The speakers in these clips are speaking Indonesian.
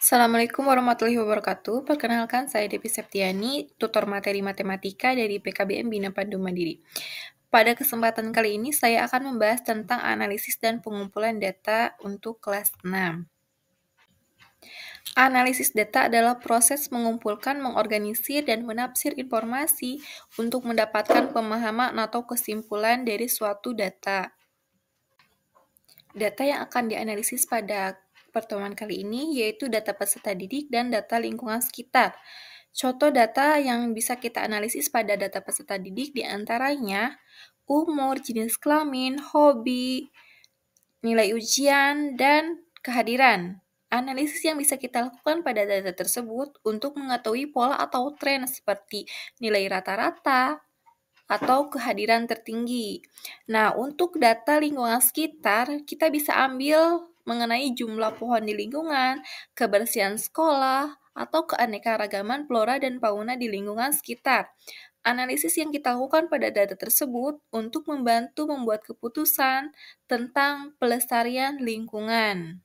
Assalamualaikum warahmatullahi wabarakatuh. Perkenalkan, saya Devi Septiani, tutor materi matematika dari PKBM Bina Pandu Mandiri. Pada kesempatan kali ini, saya akan membahas tentang analisis dan pengumpulan data untuk kelas 6. Analisis data adalah proses mengumpulkan, mengorganisir, dan menafsir informasi untuk mendapatkan pemahaman atau kesimpulan dari suatu data. Data yang akan dianalisis pada pertemuan kali ini yaitu data peserta didik dan data lingkungan sekitar. Contoh data yang bisa kita analisis pada data peserta didik diantaranya umur, jenis kelamin, hobi, nilai ujian, dan kehadiran. Analisis yang bisa kita lakukan pada data tersebut untuk mengetahui pola atau tren seperti nilai rata-rata, atau kehadiran tertinggi. Nah, untuk data lingkungan sekitar, kita bisa ambil mengenai jumlah pohon di lingkungan, kebersihan sekolah, atau keanekaragaman flora dan fauna di lingkungan sekitar. Analisis yang kita lakukan pada data tersebut untuk membantu membuat keputusan tentang pelestarian lingkungan.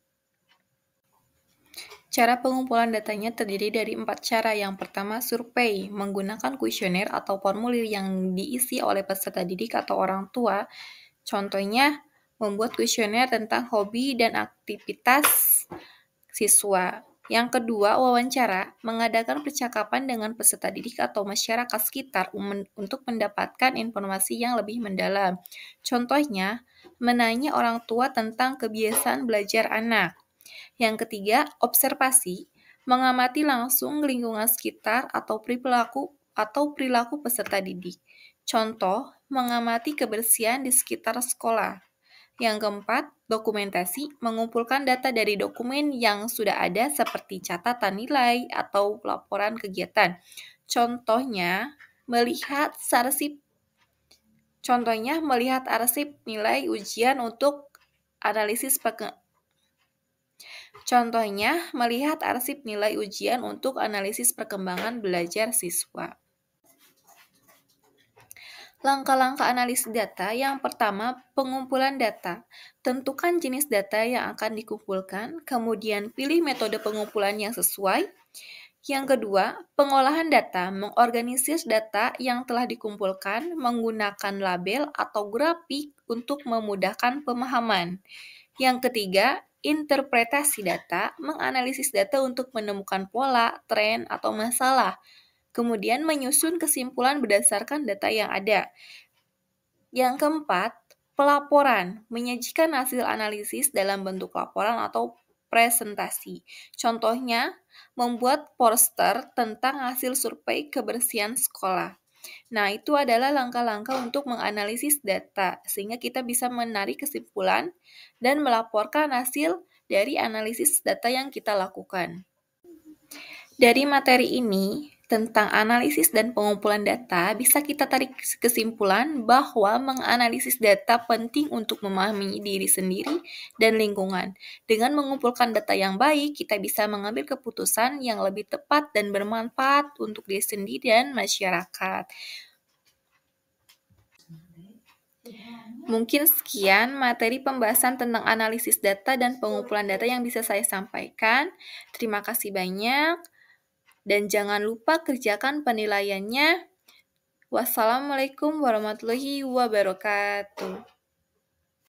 Cara pengumpulan datanya terdiri dari 4 cara. Yang pertama, survei menggunakan kuesioner atau formulir yang diisi oleh peserta didik atau orang tua. Contohnya, membuat kuesioner tentang hobi dan aktivitas siswa. Yang kedua, wawancara, mengadakan percakapan dengan peserta didik atau masyarakat sekitar untuk mendapatkan informasi yang lebih mendalam. Contohnya, menanya orang tua tentang kebiasaan belajar anak. Yang ketiga, observasi, mengamati langsung lingkungan sekitar atau perilaku peserta didik. Contoh, mengamati kebersihan di sekitar sekolah. Yang keempat, dokumentasi, mengumpulkan data dari dokumen yang sudah ada seperti catatan nilai atau laporan kegiatan. Contohnya, melihat arsip nilai ujian untuk analisis perkembangan belajar siswa. Langkah-langkah analisis data. Yang pertama, pengumpulan data. Tentukan jenis data yang akan dikumpulkan, kemudian pilih metode pengumpulan yang sesuai. Yang kedua, pengolahan data, mengorganisir data yang telah dikumpulkan menggunakan label atau grafik untuk memudahkan pemahaman. Yang ketiga, interpretasi data, menganalisis data untuk menemukan pola, tren, atau masalah. Kemudian menyusun kesimpulan berdasarkan data yang ada. Yang keempat, pelaporan, menyajikan hasil analisis dalam bentuk laporan atau presentasi. Contohnya, membuat poster tentang hasil survei kebersihan sekolah. Nah, itu adalah langkah-langkah untuk menganalisis data, sehingga kita bisa menarik kesimpulan dan melaporkan hasil dari analisis data yang kita lakukan. Dari materi ini, tentang analisis dan pengumpulan data, bisa kita tarik kesimpulan bahwa menganalisis data penting untuk memahami diri sendiri dan lingkungan. Dengan mengumpulkan data yang baik, kita bisa mengambil keputusan yang lebih tepat dan bermanfaat untuk diri sendiri dan masyarakat. Mungkin sekian materi pembahasan tentang analisis data dan pengumpulan data yang bisa saya sampaikan. Terima kasih banyak. Dan jangan lupa kerjakan penilaiannya. Wassalamualaikum warahmatullahi wabarakatuh.